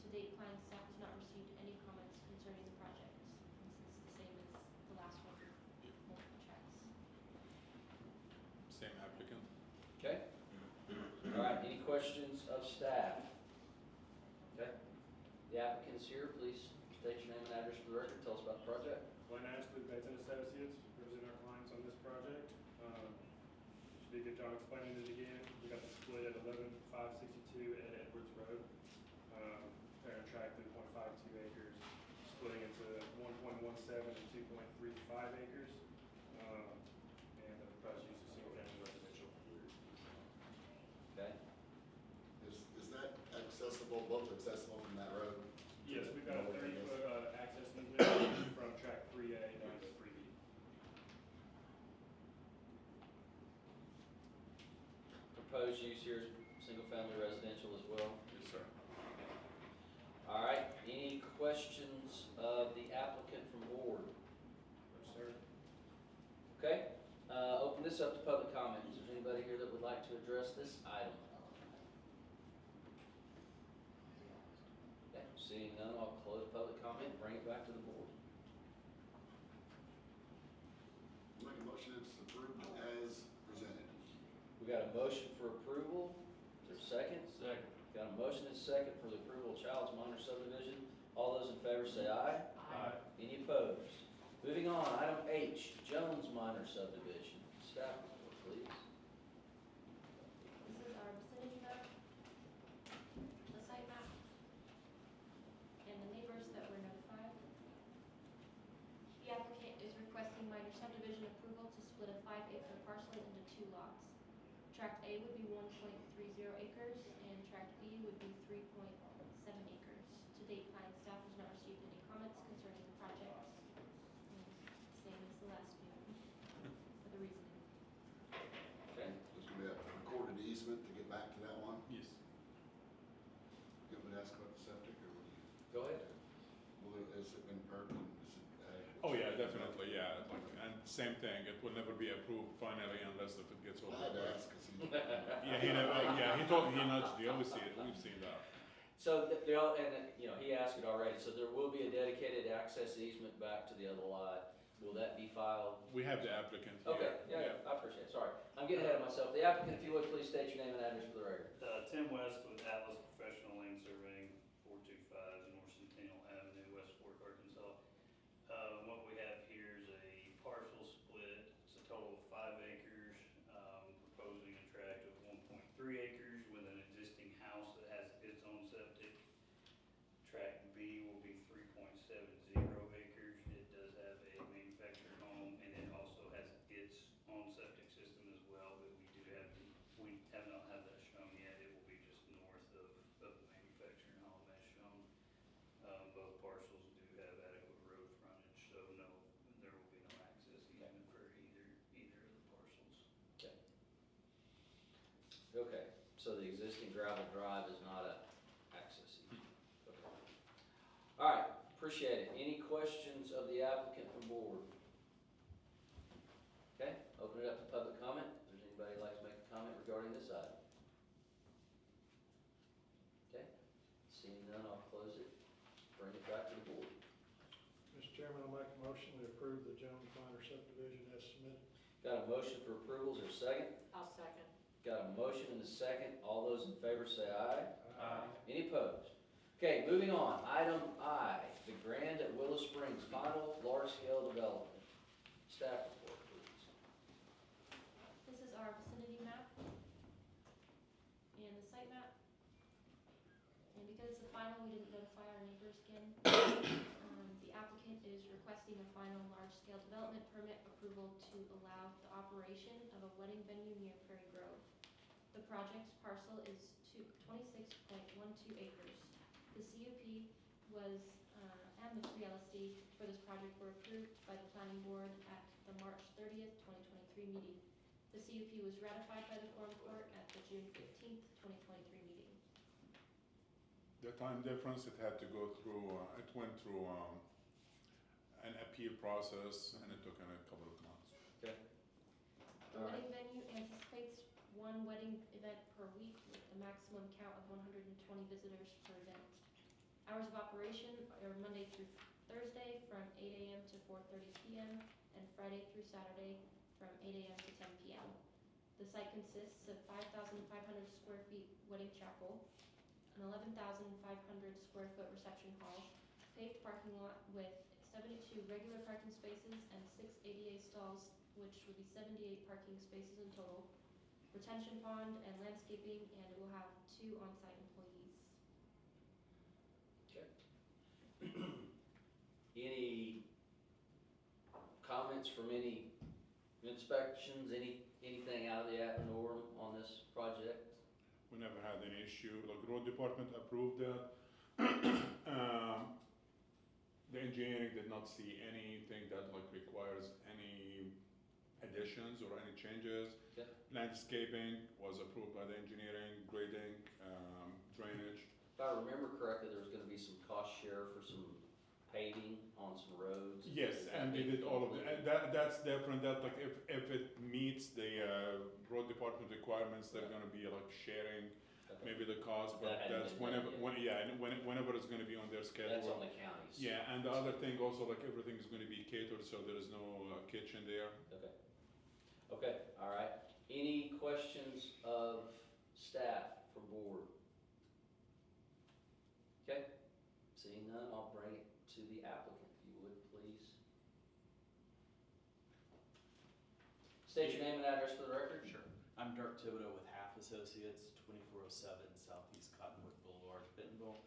To date, planning staff has not received any comments concerning the project. This is the same as the last one. questions of staff? Okay, the applicant is here, please state your name and address for the record, tell us about the project. Glenn Ashley, Bates and Associates, represent our clients on this project. Should be a good job explaining it again. We got the split at 11,562 at Edwards Road. They're on track 3.52 acres, splitting into 1.17 and 2.35 acres. And the proposed use is single family residential. Okay, Is that accessible, both accessible from that road? Yes, we've got a 30-foot access easement from track 3A down to 3B. proposed use here is single-family residential as well. Yes, sir. All right, any questions of the applicant from board? Yes, sir. Okay, open this up to public comment. Is there anybody here that would like to address this item? Okay, seeing none, I'll close public comment and bring it back to the board. Make a motion it's approved as presented. We got a motion for approval. Is there a second? Second. Got a motion and a second for the approval of Child's Minor subdivision. All those in favor say aye. Aye. Any opposed? Moving on, item H, Jones Minor subdivision. Staff report, please. This is our vicinity map, the site map, and the neighbors that were notified. The applicant is requesting minor subdivision approval to split a 5-acre parcel into 2 lots. Tract A would be 1.30 acres, and Tract B would be 3.7 acres. To date, planning staff has not received any comments concerning the project. Same as the last meeting, for the reasoning. Okay. There's gonna be a recorded easement to get back to that one. Yes. You want me to ask about the septic or what do you? Go ahead. Well, has it been perked and is it? Oh, yeah, definitely, yeah, like, and same thing, it will never be approved finally unless if it gets over. I had to ask, cause he. Yeah, he never, yeah, he told, he nudged, you always see it, we've seen that. So they all, and you know, he asked it already, so there will be a dedicated access easement back to the other lot. Will that be filed? We have the applicant here. Okay, yeah, I appreciate it, sorry. I'm getting ahead of myself. The applicant, if you would, please state your name and address for the record. Tim West with Atlas Professional Land Surveying, 425 North Centennial Avenue, West Fork, Arkansas. What we have here is a partial split. It's a total of 5 acres, proposing a tract of 1.3 acres with an existing house that has its own septic. Tract B will be 3.70 acres. It does have a manufactured home, and it also has its own septic system as well, but we have not had that shown yet. It will be just north of the manufactured home as shown. Both parcels do have adequate road frontage, so no, there will be no access easement for either of the parcels. Okay. Okay, so the existing gravel drive is not a access easement. Okay. All right, appreciate it. Any questions of the applicant from board? Okay, open it up to public comment. If there's anybody who'd like to make a comment regarding this item. Okay, seeing none, I'll close it, bring it back to the board. Mr. Chairman, I'll make a motion to approve the Jones Minor subdivision as submitted. Got a motion for approval, is there a second? I'll second. Got a motion and a second. All those in favor say aye. Aye. Any opposed? Okay, moving on. Item I, the Grand at Willow Springs, final large-scale development. Staff report, please. This is our vicinity map and the site map. And because it's the final, we didn't notify our neighbors again. The applicant is requesting a final large-scale development permit approval to allow the operation of a wedding venue near Prairie Grove. The project's parcel is 26.12 acres. The CUP was, and the pre-LSD for this project were approved by the planning board at the March 30th, 2023 meeting. The CUP was ratified by the Quorum Court at the June 15th, 2023 meeting. The time difference, it had to go through, it went through an appeal process and it took a couple of months. Okay. The wedding venue anticipates 1 wedding event per week with a maximum count of 120 visitors per event. Hours of operation are Monday through Thursday from 8 a.m. to 4:30 p.m. and Friday through Saturday from 8 a.m. to 10 p.m. The site consists of 5,500 square feet wedding chapel, an 11,500 square foot reception hall, paved parking lot with 72 regular parking spaces and 6 ADA stalls, which would be 78 parking spaces in total, retention pond and landscaping, and it will have 2 on-site employees. Okay. Any comments from any inspections, anything out of the norm on this project? We never had any issue, like road department approved it. The engineering did not see anything that like requires any additions or any changes. Okay. Landscaping was approved by the engineering, grading, drainage. If I remember correctly, there was gonna be some cost share for some paving on some roads. Yes, Is that and they being did all of it, completed? and that's different, that like if it meets the road department requirements, they're gonna be like sharing Okay. maybe the cost, but That hadn't that's been done whenever, yet. whenever it's gonna be on their schedule. That's on the counties. Yeah, and the other thing also, like everything is gonna be catered, so there is no kitchen there. Okay. Okay, all right. Any questions of staff from board? Okay, seeing none, I'll bring it to the applicant, if you would, please. State your name and address for the record. Sure. I'm Dirk Thibodeau with Half Associates, 2407 Southeast Cottonwood Boulevard, Fayetteville.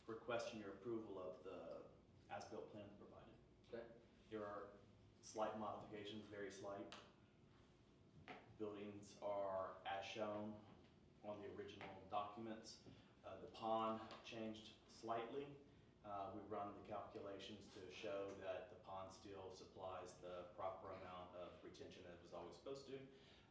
Requesting your approval of the as-built plan provided. Okay. There are slight modifications, very slight. Buildings are as shown on the original documents. The pond changed slightly. We run the calculations to show that the pond still supplies the proper amount of retention that it was always supposed to.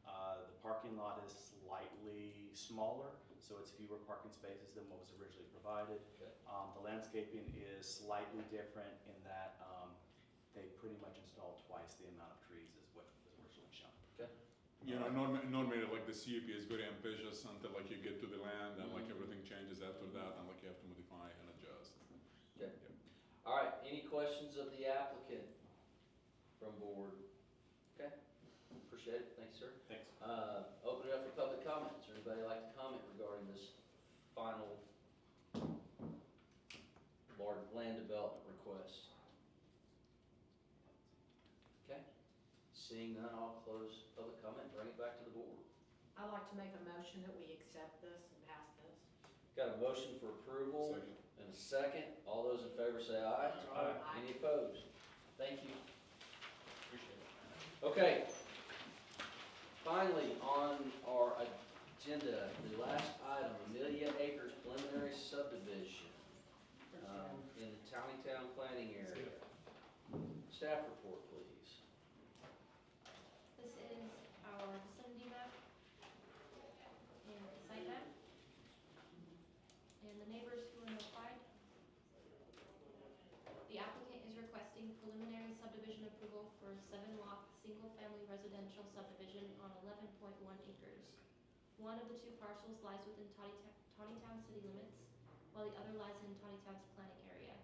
The parking lot is slightly smaller, so it's fewer parking spaces than what was originally provided. Okay. The landscaping is slightly different in that they pretty much installed twice the amount of trees as what was originally shown. Okay. You know, normally like the CUP is very ambitious until like you get to the land and like everything changes after that and like you have to modify and adjust. Okay. All right, any questions of the applicant from board? Okay, appreciate it, thanks, sir. Thanks. Open it up for public comments. Anybody like to comment regarding this final large land development request? Okay, seeing none, I'll close public comment, bring it back to the board. I'd like to make a motion that we accept this and pass this. Got a motion for approval Second. and a second. All those in favor say aye. Aye. Any opposed? Thank you. Appreciate it. Okay. Finally, on our agenda, the last item, Amelia Acres preliminary subdivision in the Town planning area. Staff report, please. This is our vicinity map and the site map. And the neighbors who are notified. The applicant is requesting preliminary subdivision approval for a 7-lot, single-family residential subdivision on 11.1 acres. One of the 2 parcels lies within Tawnytown city limits, while the other lies in Tawnytown's planning area.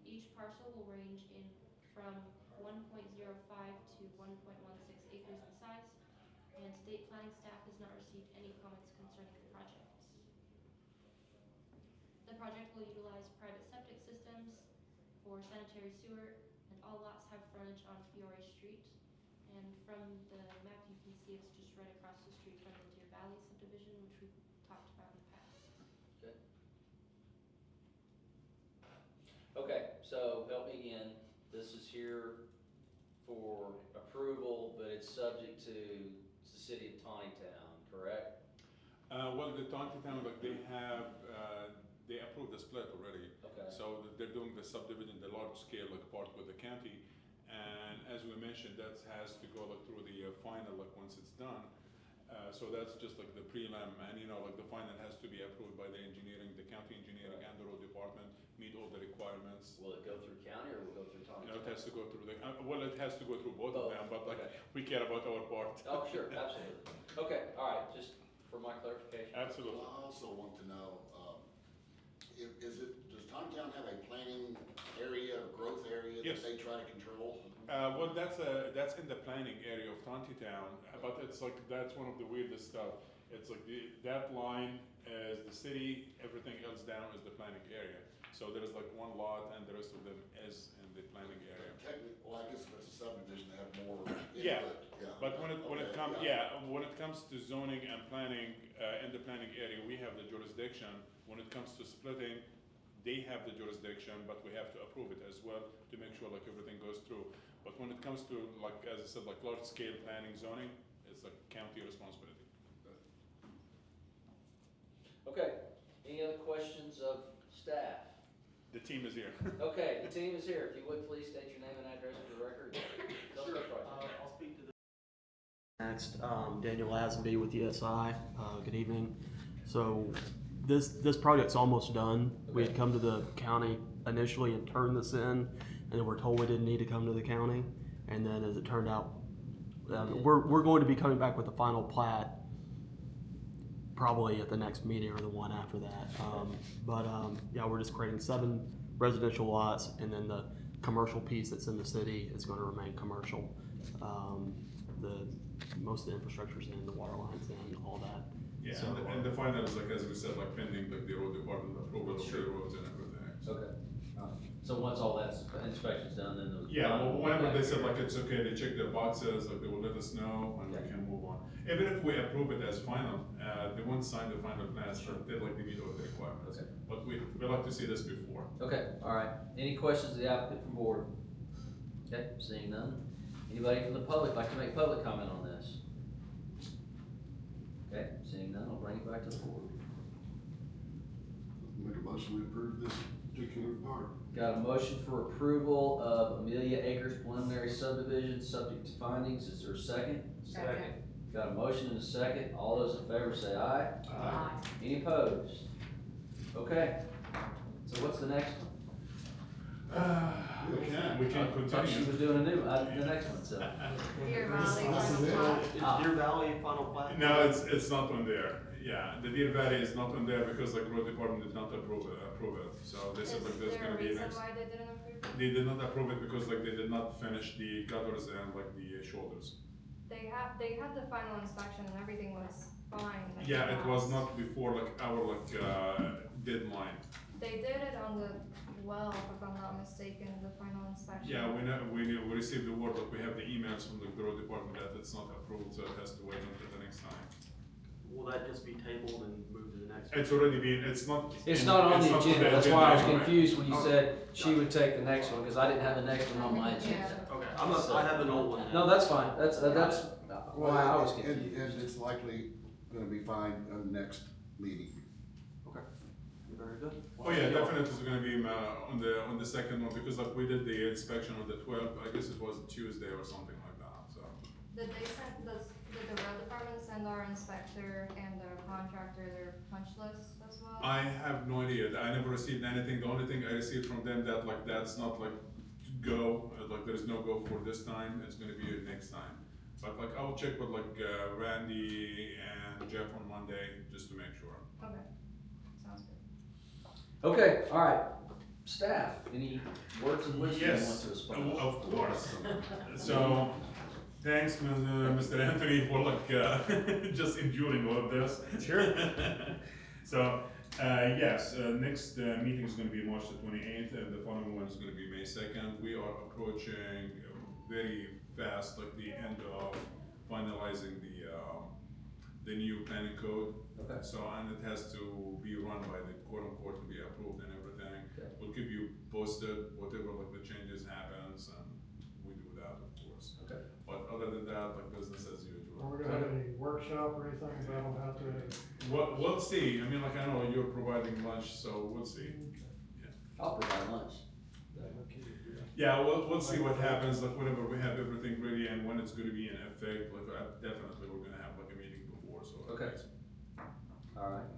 Each parcel will range in from 1.05 to 1.16 acres in size, and state planning staff has not received any comments concerning the project. The project will utilize private septic systems for sanitary sewer, and all lots have frontage on Fiore Street. And from the map, you can see it's just right across the street from the Deer Valley subdivision, which we've talked about in the past. Okay. Okay, so help me again. This is here for approval, but it's subject to the city of Tawnytown, correct? Well, the Town, like they have, they approved the split already. Okay. So they're doing the subdivision, the large scale, like part with the county. And as we mentioned, that has to go like through the final, like once it's done. So that's just like the prelim, and you know, like the final has to be approved by the engineering, the county engineering and the road department, meet all the requirements. Will it go through county or will it go through You Tawnytown? know, it has to go through the, well, it has to go through both of Both, them, but like, okay. we care about our part. Oh, sure, absolutely. Okay, all right, just for my clarification. Absolutely. Well, I also want to know, does Towntown have a planning area or growth area Yes. that they try to control? Well, that's in the planning area of Town, but it's like, that's one of the weirdest stuff. It's like that line is the city, everything else down is the planning area. So there is like one lot and the rest of them is in the planning area. Technically, well, I guess if it's a subdivision, they have more Yeah, input, yeah. but when it Okay, comes, yeah. when it comes to zoning and planning, in the planning area, we have the jurisdiction. When it comes to splitting, they have the jurisdiction, but we have to approve it as well to make sure like everything goes through. But when it comes to like, as I said, like large scale planning zoning, it's like county responsibility. Okay, any other questions of staff? The team is here. Okay, the team is here. If you would, please state your name and address for the record. Tell us about the project. I'll speak to the next. Daniel Lazenby with ESI. Good evening. So this project's almost done. We had come to the county initially and turned this in, and then we're told we didn't need to come to the county. And then as it turned out, we're going to be coming back with the final plat probably at the next meeting or the one after that. Yeah, we're just creating 7 residential lots, and then the commercial piece that's in the city is going to remain commercial. Most of the infrastructure's in, the water lines in, all that. Yeah, So, and the final is like, as we said, like pending like the road department approval of the roads and everything. Okay. So once all that inspection's done, then the. Yeah, well, whenever they said like it's okay, they check their boxes, like they will let us know and we can move on. Even if we approve it as final, they won't sign the final plans, but they like to meet all the requirements. Okay. But we like to see this before. Okay, all right. Any questions of the applicant from board? Okay, seeing none. Anybody from the public like to make public comment on this? Okay, seeing none, I'll bring it back to the board. Make a motion to approve this particular part. Got a motion for approval of Amelia Acres preliminary subdivision, subject to findings. Is there a second? Second. Got a motion and a second. All those in favor say aye. Aye. Any opposed? Okay, so what's the next one? We can I thought she continue. was doing the next one, so. Deer Valley, This is final it. plot. Is Deer Valley final plat? No, it's not on there. Yeah, the Deer Valley is not on there because like road department did not approve it. So they said like there's gonna be next. Why they didn't approve it? They did not approve it because like they did not finish the gutters and like the shoulders. They had the final inspection and everything was fine. like, Yeah, it was last- not before like our deadline. They did it on the 12th, if I'm not mistaken, the final inspection. Yeah, we received the word, but we have the emails from the road department that it's not approved, so it has to wait until the next time. Will that just be tabled and moved to the next? It's already been, it's not. It's not on the agenda, that's why I was anyway. confused when you Okay. said she would take the next one, because I didn't have the next one on my agenda. Okay, I have an old one. No, that's fine, that's why I was And confused. it's likely gonna be fine on the next meeting. Okay, very good. Oh yeah, definitely it's gonna be on the second one, because like we did the inspection on the 12th, I guess it was Tuesday or something like that, so. Did the road department send our inspector and the contractor their punch list as well? I have no idea, I never received anything, the only thing I received from them that like that's not like go, like there is no go for this time, it's gonna be next time. But like I'll check with like Randy and Jeff on Monday, just to make sure. Okay, sounds good. Okay, all right, staff, any words of wisdom you want Yes, to espouse? of course. So, thanks, Mr. Anthony, for like just enduring all of this. Sure. So, yes, next meeting is going to be March the 28th, and the following one is going to be May 2nd. We are approaching very fast, like the end of finalizing the new planning code. Okay. So, and it has to be run by the quorum court to be approved and everything. Okay. We'll keep you posted, whatever like the changes happens, and we do that, of course. Okay. But other than that, like business as Are usual. we gonna have any workshop or anything about how to? We'll see. I mean, like I know you're providing lunch, so we'll see. I'll provide lunch. Yeah, we'll see what happens. Like whenever we have everything ready and when it's going to be in effect. Like definitely we're going to have like a meeting before. So. Okay. All right.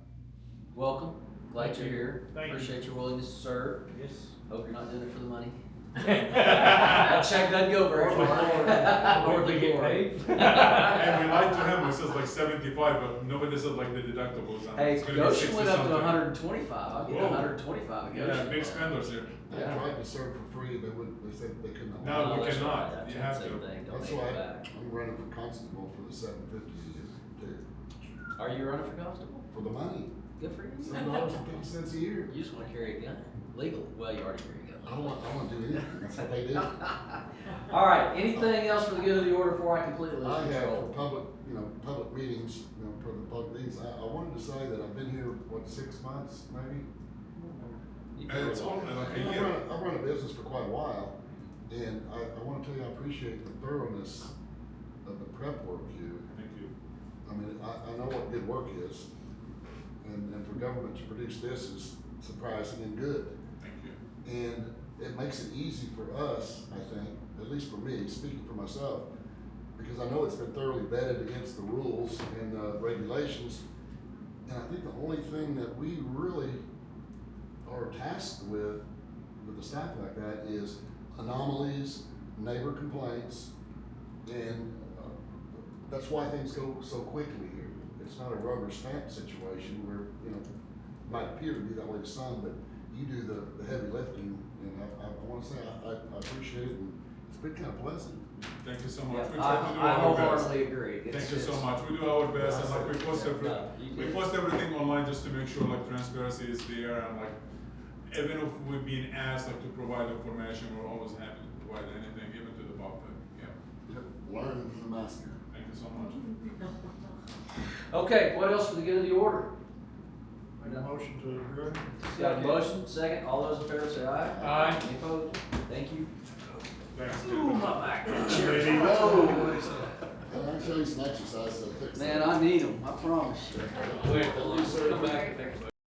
Welcome. Glad you're here. Thank you. Appreciate your willingness to serve. Yes. Hope you're not doing it for the money. That check doesn't go very far. Or they get paid. And we lied to him, it says like 75, but nobody said like the deductibles. And Hey, it's gonna be Goshen 60 went up to something. 125, I'll get Whoa. 125 at Yeah, Goshen. big spenders here. I tried to serve for free, they said they couldn't. No, we that's cannot. right. You That's have the to. same thing. Don't That's take why it back. I'm running for constable for the 750 too, Are you running for constable? for the money, Good for you. $7.50 a year. You just wanna carry a gun legally. Well, you already carry a gun. I don't want to do anything, that's what they do. All right, anything else for the good of the order before I completely lose I have control? for public meetings, for the public meetings, I wanted to say that I've been here, 6 months, maybe? And it's only like a I've year. run a business for quite a while, and I want to tell you, I appreciate the thoroughness of the prep work here. Thank you. I mean, I know what good work is, and for government to produce this is surprising and good. Thank you. And it makes it easy for us, I think, at least for me, speaking for myself, because I know it's been thoroughly vetted against the rules and regulations. And I think the only thing that we really are tasked with a staff like that, is anomalies, neighbor complaints, and that's why things go so quickly here. It's not a rubber stamp situation where, it might appear to be that way to some, but you do the heavy lifting, and I want to say I appreciate it, and it's been kind of pleasant. Thank you so much. Yeah, We try to do I our best. wholeheartedly agree. Thank you so much. We do our best, and like we post you we post everything online just to make sure like transparency is there, and like even if we've been asked like to provide information, we're always happy to provide anything, even to the public. Yeah. Yep, learn from the master. Thank you so much. Okay, what else for the good of the order? Make a motion to adjourn. Got a motion, second, all those in favor say aye. Aye. Any opposed? Thank you. Thanks. Ooh, my back. Cheers. Cheers. Oh. And I show you some exercise, so fix it. Man, I need them, I promise. Thank you, sir. Come back.